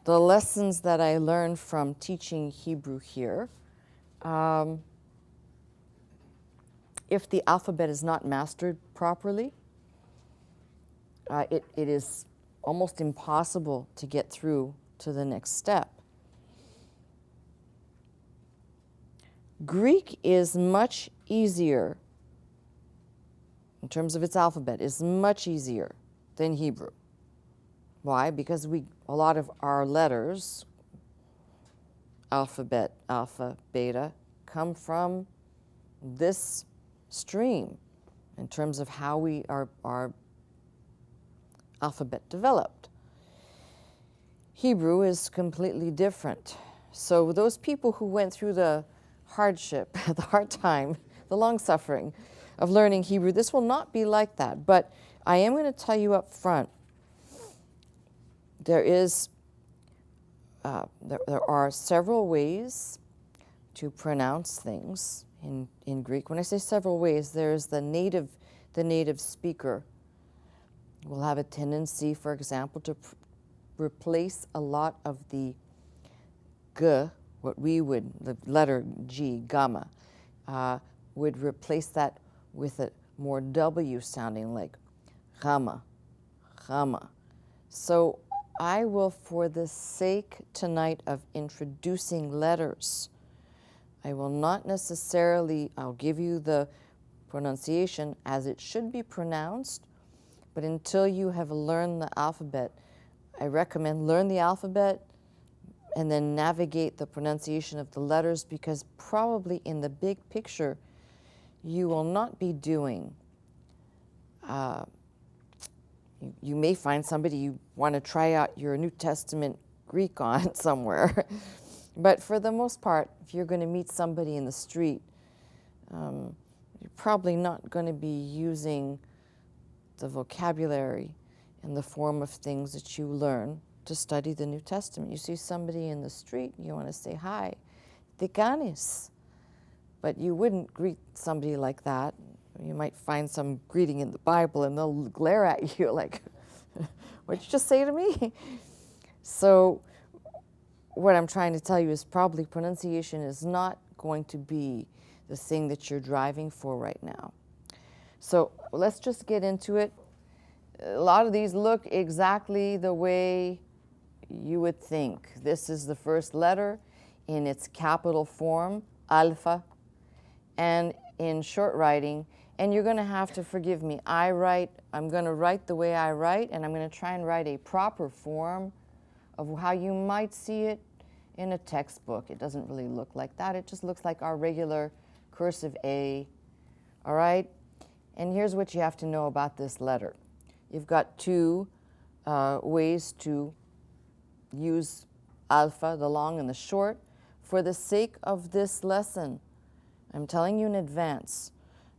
the lessons that I learned from teaching Hebrew here, if the alphabet is not mastered properly, it is almost impossible to get through to the next step. Greek is much easier, in terms of its alphabet, is much easier than Hebrew. Why? Because a lot of our letters, alphabet, alpha, beta, come from this stream in terms of how our alphabet developed. Hebrew is completely different. So those people who went through the hardship, the hard time, the long suffering of learning Hebrew, this will not be like that. But I am going to tell you up front, there are several ways to pronounce things in Greek. When I say several ways, there's the native speaker will have a tendency, for example, to replace a lot of the g, what we would, the letter G, gamma, would replace that with a more W sounding, like gamma, gamma. So I will, for the sake tonight of introducing letters, I will not necessarily, I'll give you the pronunciation as it should be pronounced, but until you have learned the alphabet, I recommend learn the alphabet and then navigate the pronunciation of the letters, because probably in the big picture, you will not be doing, you may find somebody you want to try out your New Testament Greek on somewhere. But for the most part, if you're going to meet somebody in the street, you're probably not going to be using the vocabulary in the form of things that you learn to study the New Testament. You see somebody in the street, you want to say, hi, Tikanis. But you wouldn't greet somebody like that. You might find some greeting in the Bible and they'll glare at you like, what'd you just say to me? So what I'm trying to tell you is probably pronunciation is not going to be the thing that you're driving for right now. So let's just get into it. A lot of these look exactly the way you would think. This is the first letter in its capital form, alpha, and in short writing, and you're going to have to forgive me. I'm going to write the way I write, and I'm going to try and write a proper form of how you might see it in a textbook. It doesn't really look like that. It just looks like our regular cursive A, all right? And here's what you have to know about this letter. You've got two ways to use alpha, the long and the short. For the sake of this lesson, I'm telling you in advance,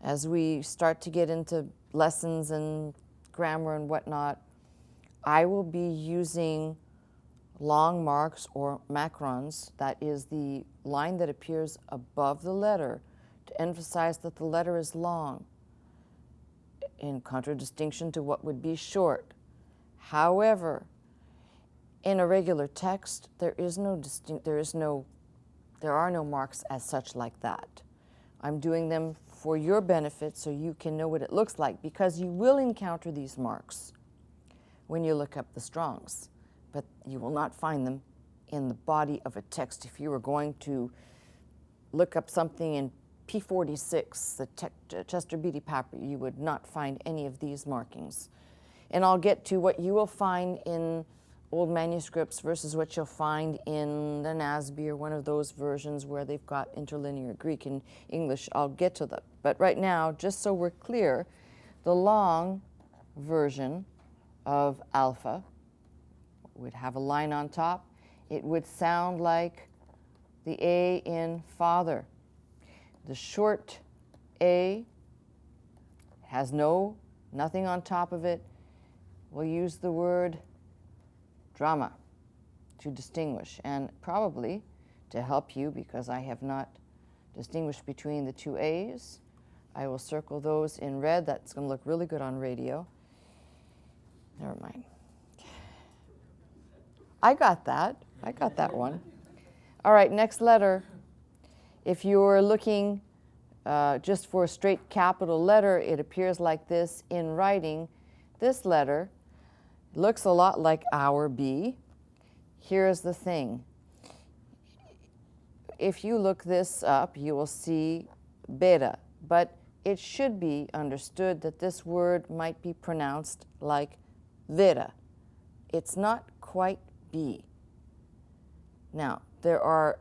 as we start to get into lessons and grammar and whatnot, I will be using long marks or macrons, that is the line that appears above the letter, to emphasize that the letter is long, in contradistinction to what would be short. However, in a regular text, there are no marks as such like that. I'm doing them for your benefit so you can know what it looks like, because you will encounter these marks when you look up the Strongs, but you will not find them in the body of a text. If you were going to look up something in P46, the Chester Beatty Papper, you would not find any of these markings. And I'll get to what you will find in old manuscripts versus what you'll find in the NASB or one of those versions where they've got interlinear Greek and English. I'll get to that. But right now, just so we're clear, the long version of alpha would have a line on top. It would sound like the A in father. The short A has nothing on top of it. We'll use the word drama to distinguish, and probably to help you, because I have not distinguished between the two A's, I will circle those in red. That's going to look really good on radio. Never mind. I got that. I got that one. All right, next letter. If you're looking just for a straight capital letter, it appears like this in writing. This letter looks a lot like our B. Here's the thing. If you look this up, you will see beta, but it should be understood that this word might be pronounced like Theta. It's not quite B. Now, there are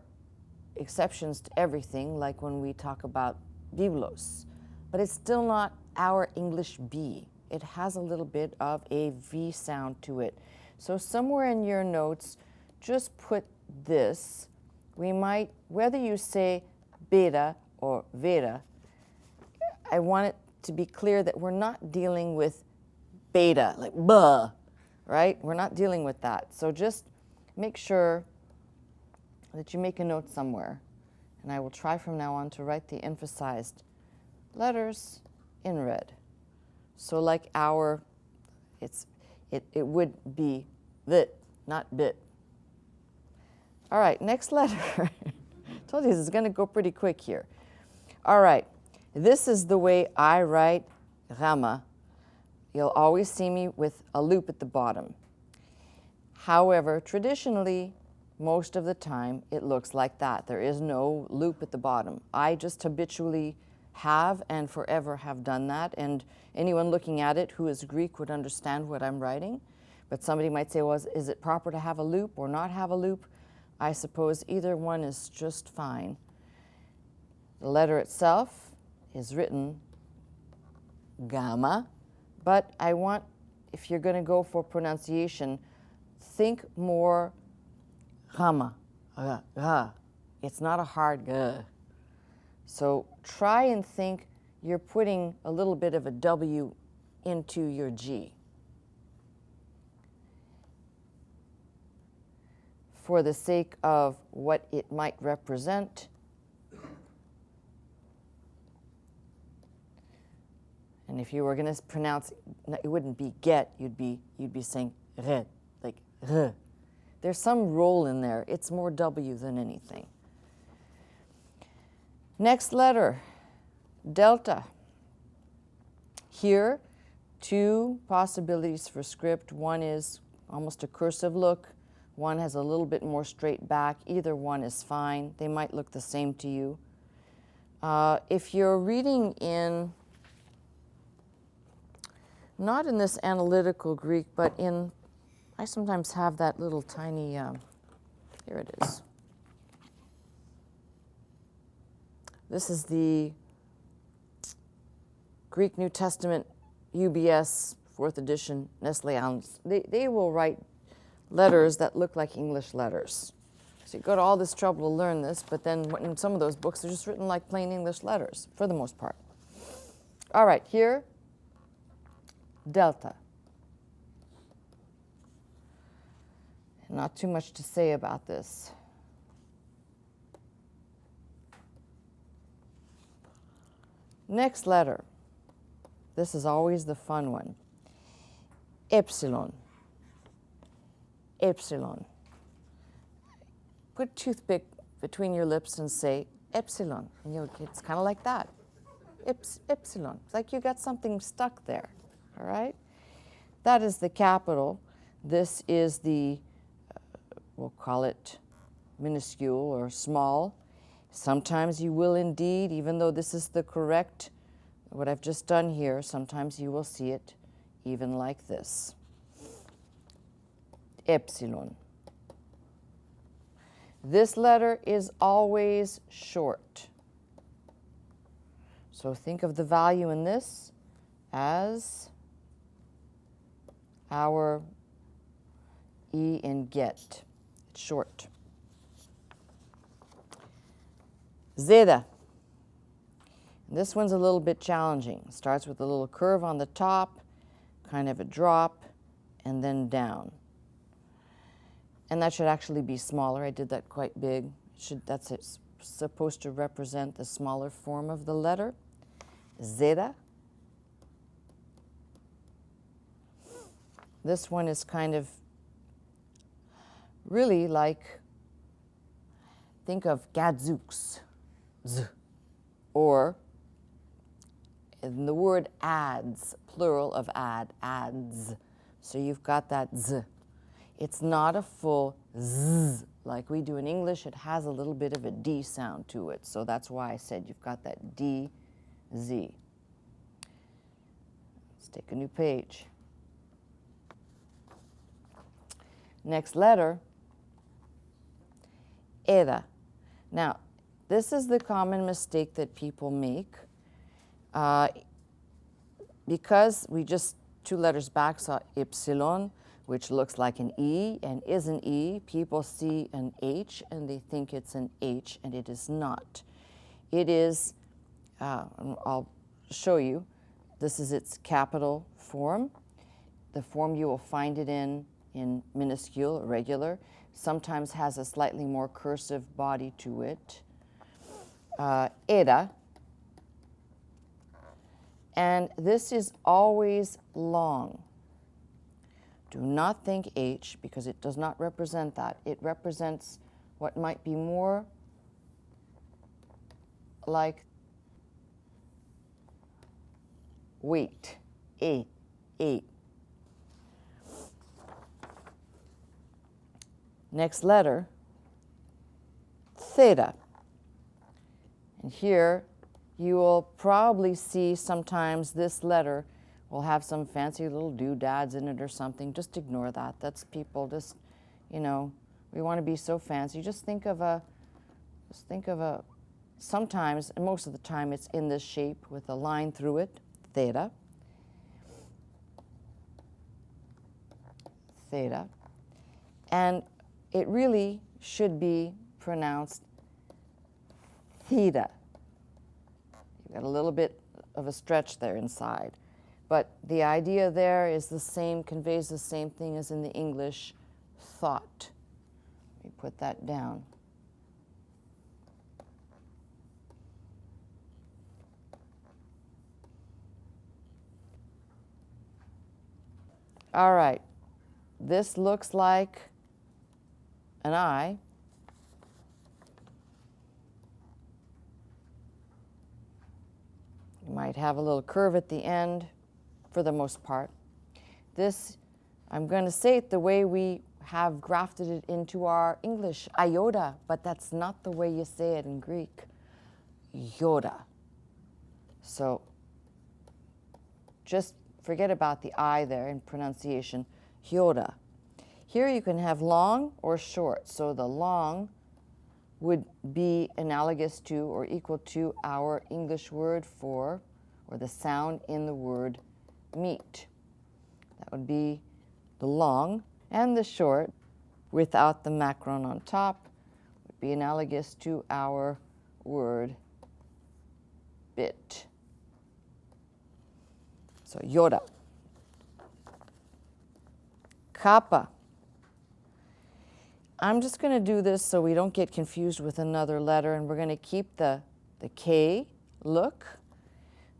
exceptions to everything, like when we talk about biblos, but it's still not our English B. It has a little bit of a V sound to it. So somewhere in your notes, just put this. We might, whether you say beta or Veda, I want it to be clear that we're not dealing with beta, like buh, right? We're not dealing with that. So just make sure that you make a note somewhere. And I will try from now on to write the emphasized letters in red. So like our, it would be vit, not bit. All right, next letter. Told you this is going to go pretty quick here. All right, this is the way I write Rama. You'll always see me with a loop at the bottom. However, traditionally, most of the time, it looks like that. There is no loop at the bottom. I just habitually have and forever have done that, and anyone looking at it who is Greek would understand what I'm writing. But somebody might say, well, is it proper to have a loop or not have a loop? I suppose either one is just fine. The letter itself is written gamma, but I want, if you're going to go for pronunciation, think more gamma. It's not a hard g. So try and think you're putting a little bit of a W into your G. For the sake of what it might represent. And if you were going to pronounce, it wouldn't be get, you'd be saying re, like re. There's some roll in there. It's more W than anything. Next letter, delta. Here, two possibilities for script. One is almost a cursive look. One has a little bit more straight back. Either one is fine. They might look the same to you. If you're reading in, not in this analytical Greek, but in, I sometimes have that little tiny, here it is. This is the Greek New Testament UBS 4th edition Nestle. They will write letters that look like English letters. So you go to all this trouble to learn this, but then in some of those books, they're just written like plain English letters, for the most part. All right, here, delta. Not too much to say about this. Next letter. This is always the fun one. Epsilon. Epsilon. Put a toothpick between your lips and say epsilon, and it's kind of like that. Epsilon. It's like you got something stuck there, all right? That is the capital. This is the, we'll call it minuscule or small. Sometimes you will indeed, even though this is the correct, what I've just done here, sometimes you will see it even like this. Epsilon. This letter is always short. So think of the value in this as our E in get. It's short. Zeta. This one's a little bit challenging. It starts with a little curve on the top, kind of a drop, and then down. And that should actually be smaller. I did that quite big. That's supposed to represent the smaller form of the letter. Zeta. This one is kind of really like, think of gadzooks, z, or in the word ads, plural of ads. So you've got that z. It's not a full z like we do in English. It has a little bit of a D sound to it. So that's why I said you've got that D, Z. Let's take a new page. Next letter, Theta. Now, this is the common mistake that people make. Because we just 2 letters back saw Epsilon, which looks like an E and is an E, people see an H and they think it's an H, and it is not. It is, I'll show you, this is its capital form. The form you will find it in minuscule, regular, sometimes has a slightly more cursive body to it. Theta. And this is always long. Do not think H, because it does not represent that. It represents what might be more like weight, 8. Next letter, Theta. And here you will probably see sometimes this letter will have some fancy little doodads in it or something. Just ignore that. That's people just, we want to be so fancy. Just think of a, sometimes, and most of the time it's in this shape with a line through it, Theta. Theta. And it really should be pronounced Theta. You've got a little bit of a stretch there inside. But the idea there is the same, conveys the same thing as in the English thought. Let me put that down. All right, this looks like an I. You might have a little curve at the end for the most part. This, I'm going to say it the way we have grafted it into our English, iota, but that's not the way you say it in Greek, yoda. So just forget about the I there in pronunciation, yoda. Here you can have long or short. So the long would be analogous to or equal to our English word for, or the sound in the word meat. That would be the long, and the short, without the macron on top, would be analogous to our word bit. So yoda. Kappa. I'm just going to do this so we don't get confused with another letter, and we're going to keep the K look.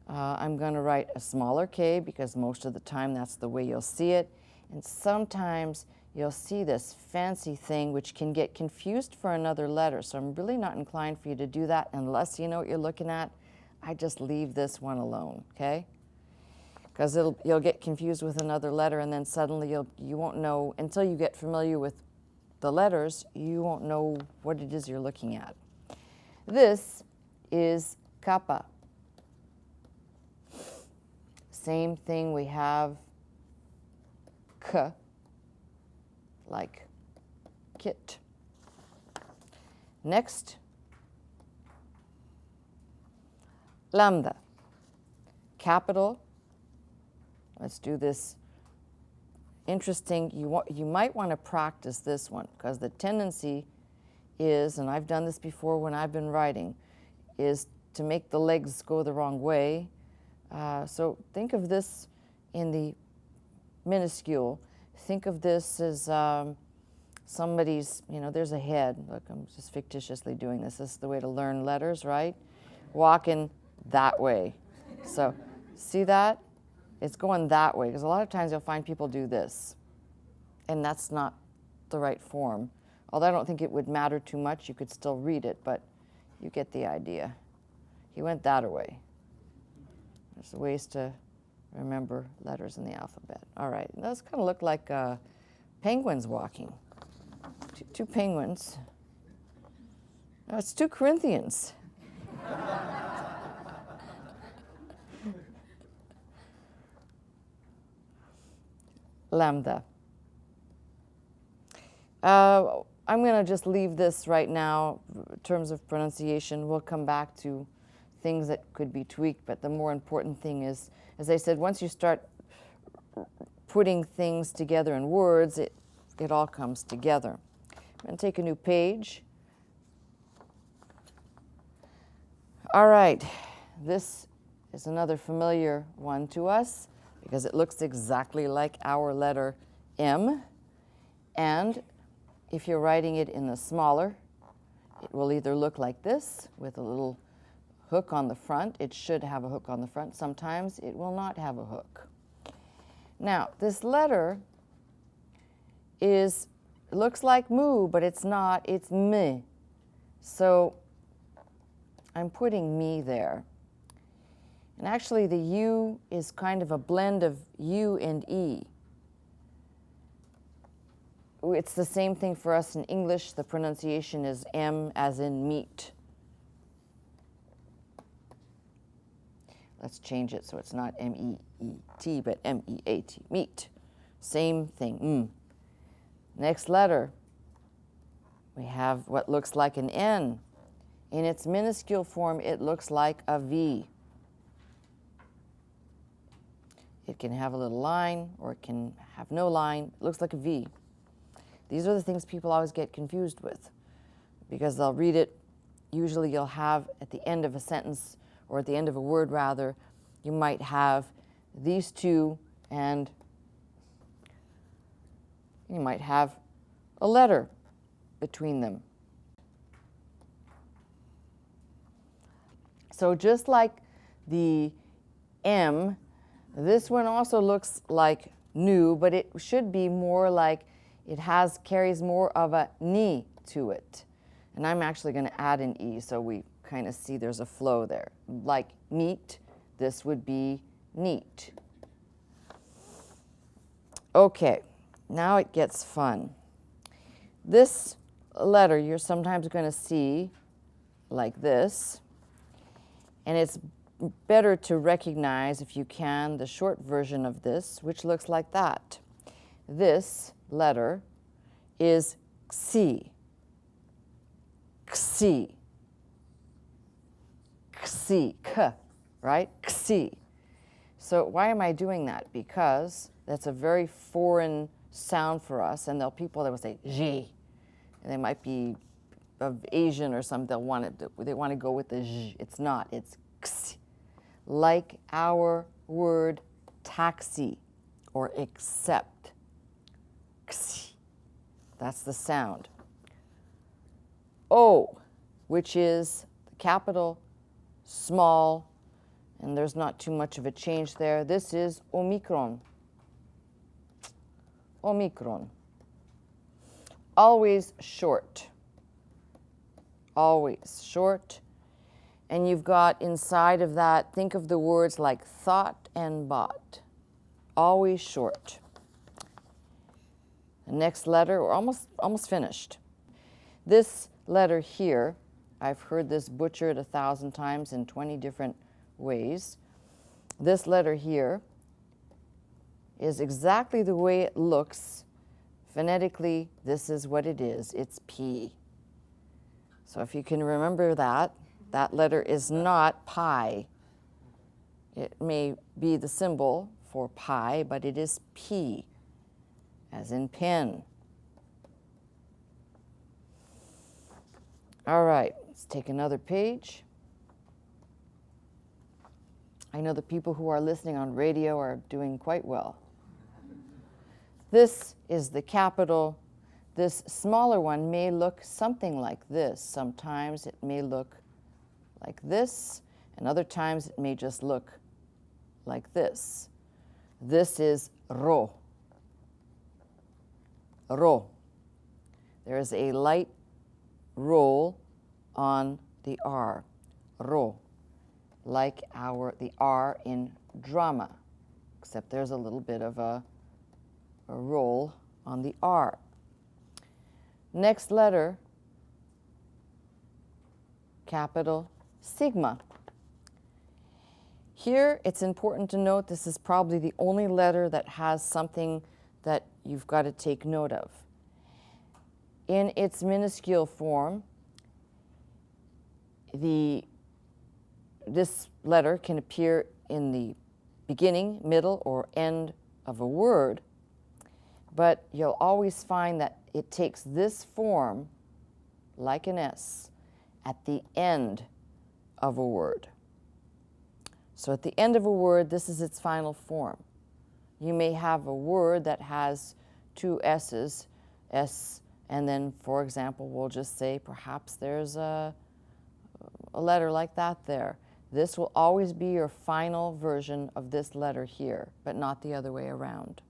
I'm going to write a smaller K because most of the time that's the way you'll see it. And sometimes you'll see this fancy thing which can get confused for another letter. So I'm really not inclined for you to do that unless you know what you're looking at. I just leave this one alone, okay? Because you'll get confused with another letter, and then suddenly you won't know, until you get familiar with the letters, you won't know what it is you're looking at. This is Kappa. Same thing, we have K, like kit. Next, Lambda. Capital. Let's do this. Interesting, you might want to practice this one, because the tendency is, and I've done this before when I've been writing, is to make the legs go the wrong way. So think of this in the minuscule. Think of this as somebody's, there's a head. Look, I'm just fictitiously doing this. This is the way to learn letters, right? Walking that way. So see that? It's going that way, because a lot of times you'll find people do this, and that's not the right form. Although I don't think it would matter too much. You could still read it, but you get the idea. He went that way. There's ways to remember letters in the alphabet. All right, those kind of look like penguins walking. Two penguins. No, it's 2 Corinthians. Lambda. I'm going to just leave this right now in terms of pronunciation. We'll come back to things that could be tweaked, but the more important thing is, as I said, once you start putting things together in words, it all comes together. I'm going to take a new page. All right, this is another familiar one to us because it looks exactly like our letter M. And if you're writing it in the smaller, it will either look like this with a little hook on the front. It should have a hook on the front. Sometimes it will not have a hook. Now, this letter looks like mu, but it's not. It's me. So I'm putting me there. And actually, the U is kind of a blend of U and E. It's the same thing for us in English. The pronunciation is M as in meat. Let's change it so it's not M-E-E-T, but M-E-A-T, meat. Same thing, Next letter, we have what looks like an N. In its minuscule form, it looks like a V. It can have a little line, or it can have no line. It looks like a V. These are the things people always get confused with, because they'll read it. Usually you'll have at the end of a sentence, or at the end of a word rather, you might have these two, and you might have a letter between them. So just like the M, this one also looks like nu, but it should be more like it carries more of a ni to it. And I'm actually going to add an E so we kind of see there's a flow there. Like meat, this would be neat. Okay, now it gets fun. This letter you're sometimes going to see like this, and it's better to recognize, if you can, the short version of this, which looks like that. This letter is xi. Xi. Xi. K, right? Xi. So why am I doing that? Because that's a very foreign sound for us, and there'll people that will say J, and they might be of Asian or something. They want to go with the J. It's not. It's X, like our word taxi or accept. X. That's the sound. O, which is the capital, small, and there's not too much of a change there. This is Omicron. Omicron. Always short. Always short. And you've got inside of that, think of the words like thought and bought. Always short. The next letter, we're almost finished. This letter here, I've heard this butchered 1,000 times in 20 different ways. This letter here is exactly the way it looks. Phonetically, this is what it is. It's P. So if you can remember that, that letter is not pi. It may be the symbol for pi, but it is P, as in pen. All right, let's take another page. I know the people who are listening on radio are doing quite well. This is the capital. This smaller one may look something like this. Sometimes it may look like this, and other times it may just look like this. This is Ro. Ro. There is a light roll on the R, ro, like the R in drama, except there's a little bit of a roll on the R. Next letter, capital sigma. Here, it's important to note this is probably the only letter that has something that you've got to take note of. In its minuscule form, this letter can appear in the beginning, middle, or end of a word, but you'll always find that it takes this form, like an S, at the end of a word. So at the end of a word, this is its final form. You may have a word that has two S's, S, and then, for example, we'll just say perhaps there's a letter like that there. This will always be your final version of this letter here, but not the other way around.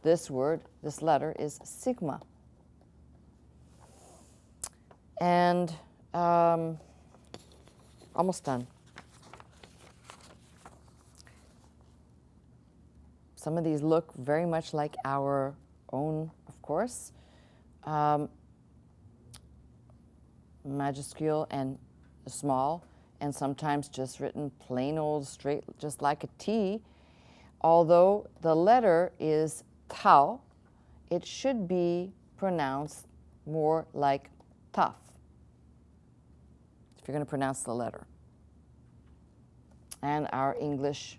This word, this letter, is sigma. And almost done. Some of these look very much like our own, of course. Majuscule and small, and sometimes just written plain old straight, just like a T. Although the letter is tau, it should be pronounced more like tough, if you're going to pronounce the letter. And our English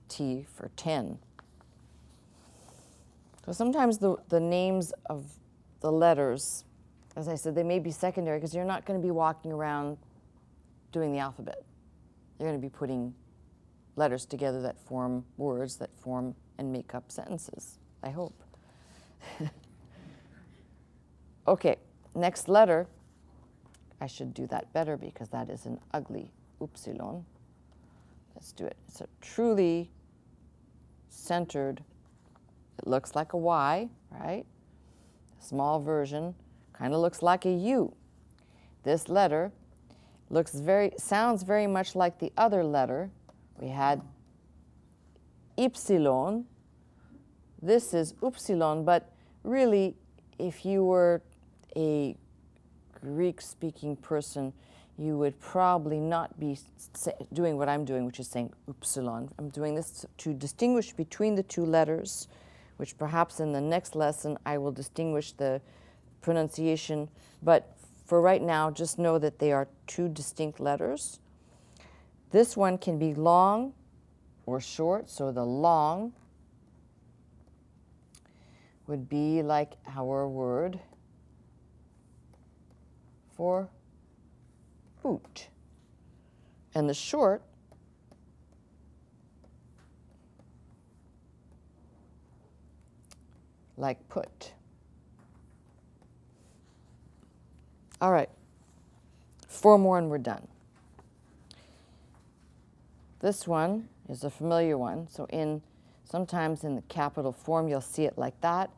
T for 10. So sometimes the names of the letters, as I said, they may be secondary because you're not going to be walking around doing the alphabet. You're going to be putting letters together that form words that form and make up sentences, I hope. Okay, next letter. I should do that better because that is an ugly Epsilon. Let's do it. It's a truly centered, it looks like a Y, right? A small version, kind of looks like a U. This letter sounds very much like the other letter. We had Epsilon. This is Epsilon, but really, if you were a Greek-speaking person, you would probably not be doing what I'm doing, which is saying Epsilon. I'm doing this to distinguish between the two letters, which perhaps in the next lesson I will distinguish the pronunciation. But for right now, just know that they are two distinct letters. This one can be long or short, so the long would be like our word for boot. And the short like put. All right, 4 more and we're done. This one is a familiar one. So sometimes in the capital form, you'll see it like that.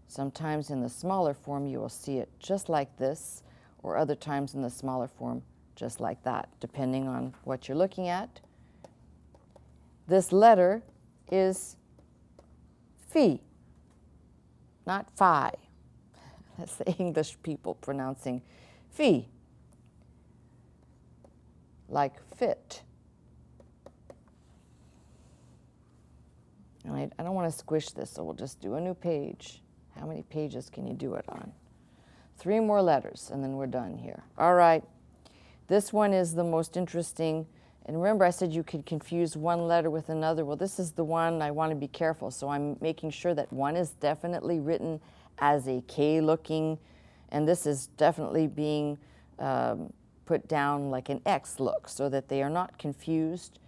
Sometimes in the smaller form, you will see it just like this, or other times in the smaller form, just like that, depending on what you're looking at. This letter is phi, not phi. That's the English people pronouncing phi, like fit. And I don't want to squish this, so we'll just do a new page. How many pages can you do it on? 3 more letters, and then we're done here. All right. This one is the most interesting. And remember, I said you could confuse one letter with another. Well, this is the one I want to be careful. So I'm making sure that one is definitely written as a K-looking, and this is definitely being put down like an X look so that they are not confused.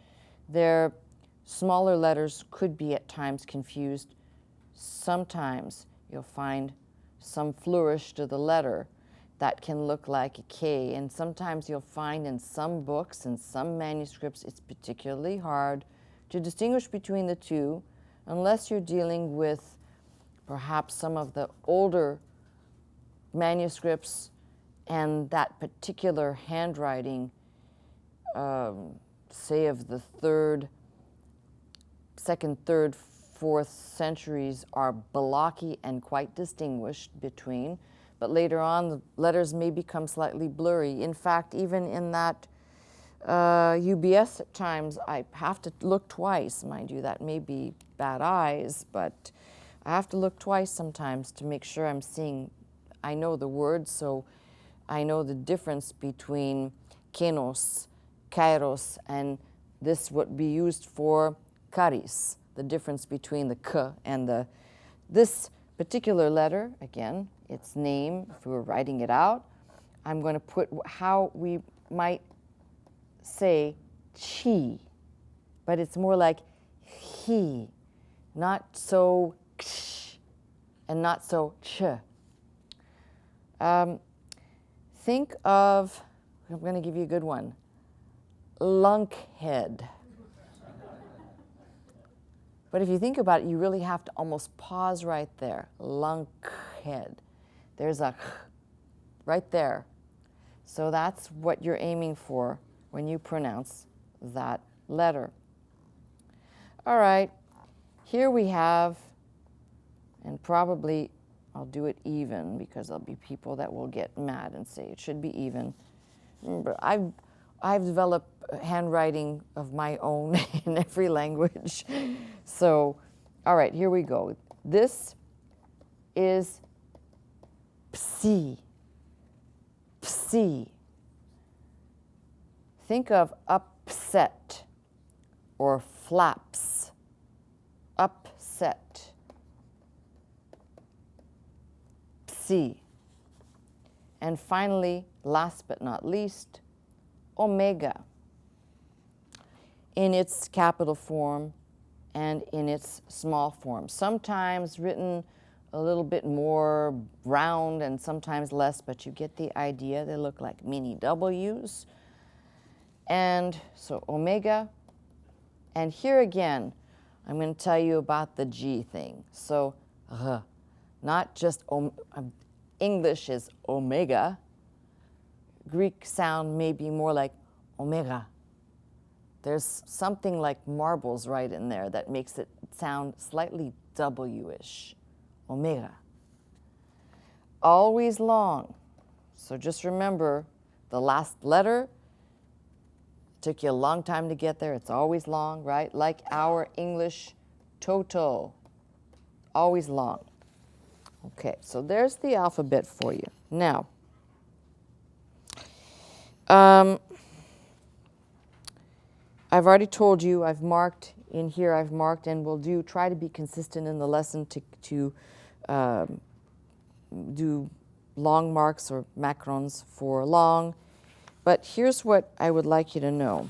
Their smaller letters could be at times confused. Sometimes you'll find some flourish to the letter that can look like a K, and sometimes you'll find in some books and some manuscripts it's particularly hard to distinguish between the two unless you're dealing with perhaps some of the older manuscripts and that particular handwriting, say of the second, third, fourth centuries, are blocky and quite distinguished between, but later on the letters may become slightly blurry. In fact, even in that UBS at times, I have to look twice. Mind you, that may be bad eyes, but I have to look twice sometimes to make sure I'm seeing, I know the words, so I know the difference between kenos, kairos, and this would be used for karis, the difference between the k and the, this particular letter, again, its name, if we were writing it out, I'm going to put how we might say chi, but it's more like he, not so ksh and not so ch. Think of, I'm going to give you a good one, lunkhead. But if you think about it, you really have to almost pause right there. Lunkhead. There's a right there. So that's what you're aiming for when you pronounce that letter. All right, here we have, and probably I'll do it even because there'll be people that will get mad and say it should be even. But I've developed handwriting of my own in every language. So, all right, here we go. This is psi. Psi. Think of upset or flaps. Upset. Psi. And finally, last but not least, omega, in its capital form and in its small form. Sometimes written a little bit more round and sometimes less, but you get the idea. They look like mini W's. And so omega. And here again, I'm going to tell you about the G thing. So not just English is omega. Greek sound may be more like omega. There's something like marbles right in there that makes it sound slightly W-ish. Omega. Always long. So just remember the last letter. Took you a long time to get there. It's always long, right? Like our English toto. Always long. Okay, so there's the alphabet for you. Now, I've already told you, I've marked in here, I've marked, and we'll try to be consistent in the lesson to do long marks or macrons for long. But here's what I would like you to know.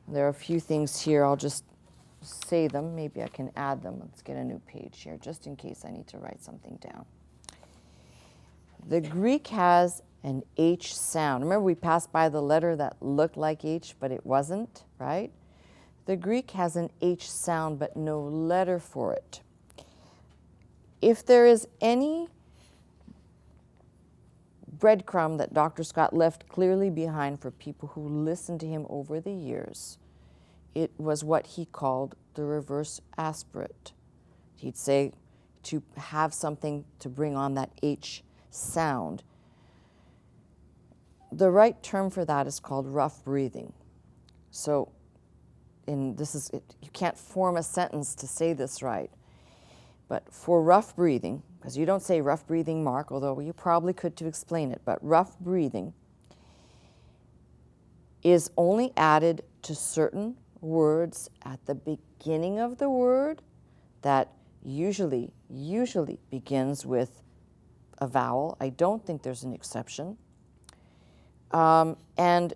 There are a few things here. I'll just say them. Maybe I can add them. Let's get a new page here, just in case I need to write something down. The Greek has an H sound. Remember, we passed by the letter that looked like H, but it wasn't, right? The Greek has an H sound, but no letter for it. If there is any breadcrumb that Dr. Scott left clearly behind for people who listened to him over the years, it was what he called the reverse aspirate. He'd say to have something to bring on that H sound. The right term for that is called rough breathing. So, you can't form a sentence to say this right, but for rough breathing, because you don't say rough breathing, Mark, although you probably could to explain it, but rough breathing is only added to certain words at the beginning of the word that usually begins with a vowel. I don't think there's an exception. And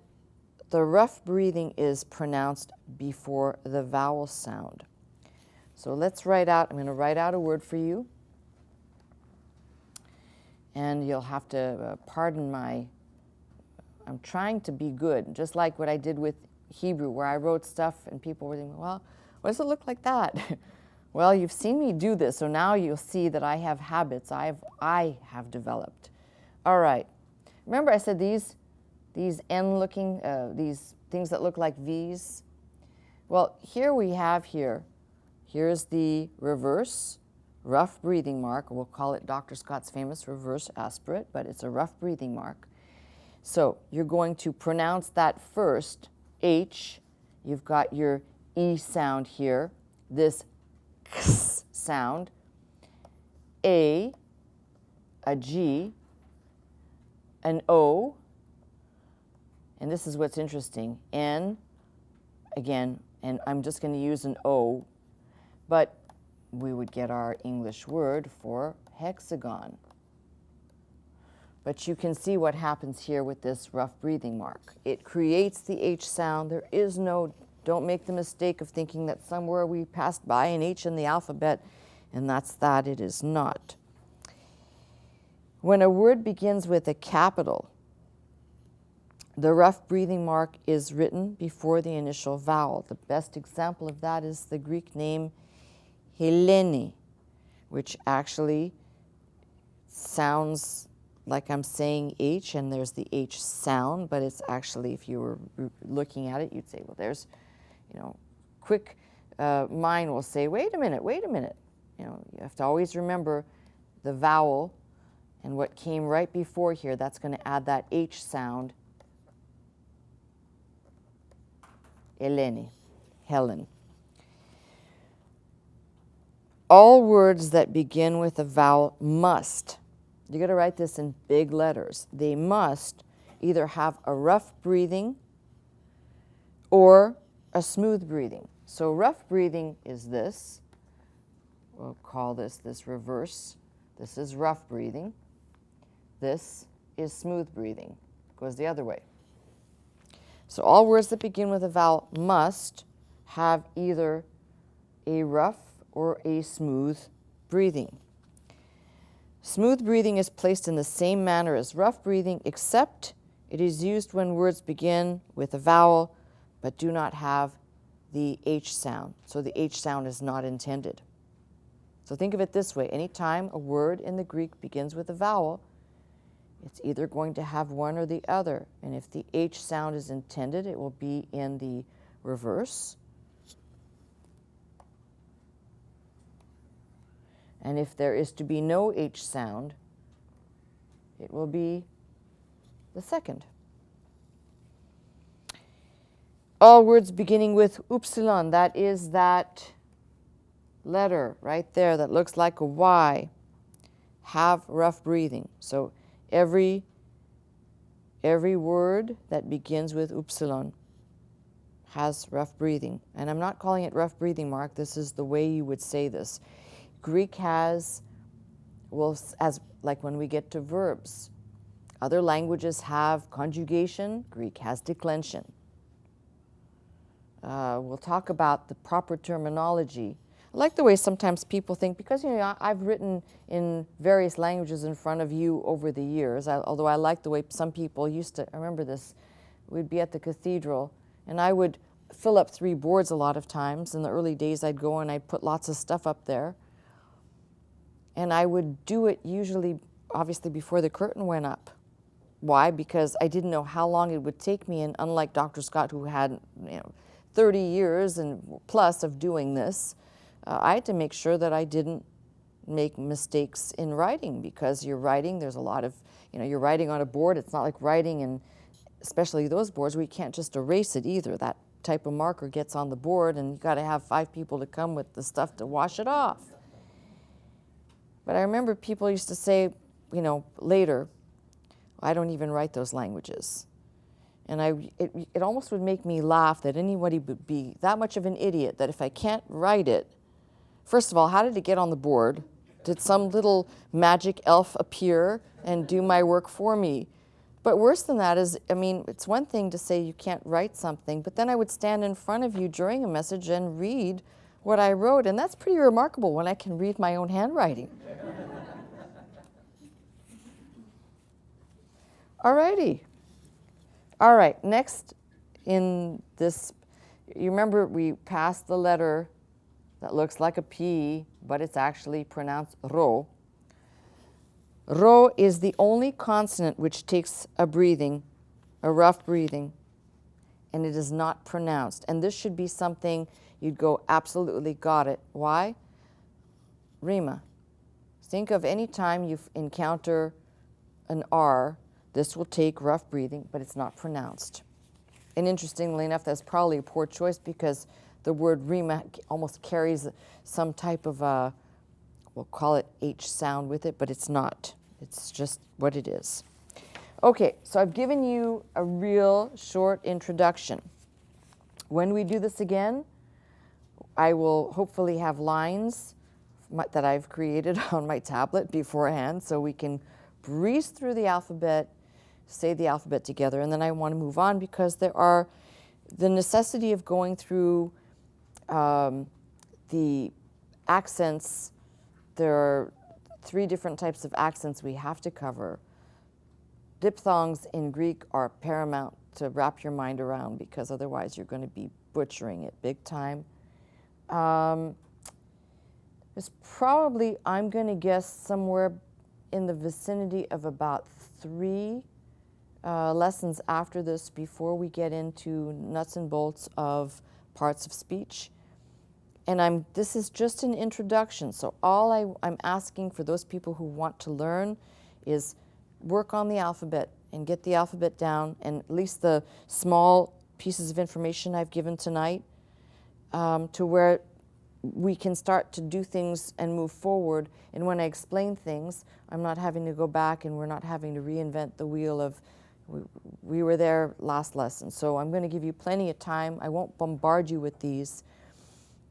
the rough breathing is pronounced before the vowel sound. So let's write out, I'm going to write out a word for you. And you'll have to pardon I'm trying to be good, just like what I did with Hebrew, where I wrote stuff and people were thinking, well, what does it look like that? Well, you've seen me do this, so now you'll see that I have habits I have developed. All right. Remember I said these N-looking, these things that look like V's? Well, here we have here's the reverse rough breathing mark. We'll call it Dr. Scott's famous reverse aspirate, but it's a rough breathing mark. So you're going to pronounce that first, H. You've got your E sound here, this X sound, a G, an O, and this is what's interesting, N, again, and I'm just going to use an O, but we would get our English word for hexagon. But you can see what happens here with this rough breathing mark. It creates the H sound. There is no, don't make the mistake of thinking that somewhere we passed by an H in the alphabet, and that's that. It is not. When a word begins with a capital, the rough breathing mark is written before the initial vowel. The best example of that is the Greek name Helene, which actually sounds like I'm saying H, and there's the H sound, but it's actually, if you were looking at it, you'd say, well, there's, quick mind will say, wait a minute. You have to always remember the vowel and what came right before here. That's going to add that H sound. Eleni, Helen. All words that begin with a vowel must, you got to write this in big letters, they must either have a rough breathing or a smooth breathing. So rough breathing is this. We'll call this reverse. This is rough breathing. This is smooth breathing. Goes the other way. So all words that begin with a vowel must have either a rough or a smooth breathing. Smooth breathing is placed in the same manner as rough breathing, except it is used when words begin with a vowel but do not have the H sound. So the H sound is not intended. So think of it this way. Anytime a word in the Greek begins with a vowel, it's either going to have one or the other. And if the H sound is intended, it will be in the reverse. And if there is to be no H sound, it will be the second. All words beginning with Epsilon, that is that letter right there that looks like a Y, have rough breathing. So every word that begins with Epsilon has rough breathing. And I'm not calling it rough breathing, Mark. This is the way you would say this. Greek has, well, as like when we get to verbs, other languages have conjugation. Greek has declension. We'll talk about the proper terminology. I like the way sometimes people think, because I've written in various languages in front of you over the years, although I like the way some people used to, I remember this, we'd be at the cathedral, and I would fill up 3 boards a lot of times. In the early days, I'd go and I'd put lots of stuff up there. And I would do it usually, obviously, before the curtain went up. Why? Because I didn't know how long it would take me, and unlike Dr. Scott, who had 30 years and plus of doing this, I had to make sure that I didn't make mistakes in writing, because you're writing, there's a lot of, you're writing on a board. It's not like writing, and especially those boards where you can't just erase it either. That type of marker gets on the board, and you've got to have 5 people to come with the stuff to wash it off. But I remember people used to say, later, I don't even write those languages. And it almost would make me laugh that anybody would be that much of an idiot that if I can't write it, first of all, how did it get on the board? Did some little magic elf appear and do my work for me? But worse than that is, it's one thing to say you can't write something, but then I would stand in front of you during a message and read what I wrote, and that's pretty remarkable when I can read my own handwriting. All righty. All right, next in this, you remember we passed the letter that looks like a P, but it's actually pronounced ro. Ro is the only consonant which takes a breathing, a rough breathing, and it is not pronounced. And this should be something you'd go, absolutely got it. Why? Rima. Think of any time you encounter an R, this will take rough breathing, but it's not pronounced. And interestingly enough, that's probably a poor choice because the word Rima almost carries some type of a, we'll call it H sound with it, but it's not. It's just what it is. Okay, so I've given you a real short introduction. When we do this again, I will hopefully have lines that I've created on my tablet beforehand so we can breeze through the alphabet, say the alphabet together, and then I want to move on because there are the necessity of going through the accents. There are 3 different types of accents we have to cover. Diphthongs in Greek are paramount to wrap your mind around because otherwise you're going to be butchering it big time. There's probably, I'm going to guess, somewhere in the vicinity of about 3 lessons after this before we get into nuts and bolts of parts of speech. And this is just an introduction, so all I'm asking for those people who want to learn is work on the alphabet and get the alphabet down, and at least the small pieces of information I've given tonight to where we can start to do things and move forward. And when I explain things, I'm not having to go back and we're not having to reinvent the wheel of, we were there last lesson. So I'm going to give you plenty of time. I won't bombard you with these.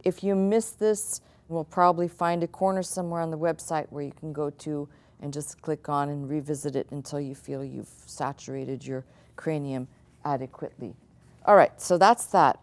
If you miss this, we'll probably find a corner somewhere on the website where you can go to and just click on and revisit it until you feel you've saturated your cranium adequately. All right, so that's that.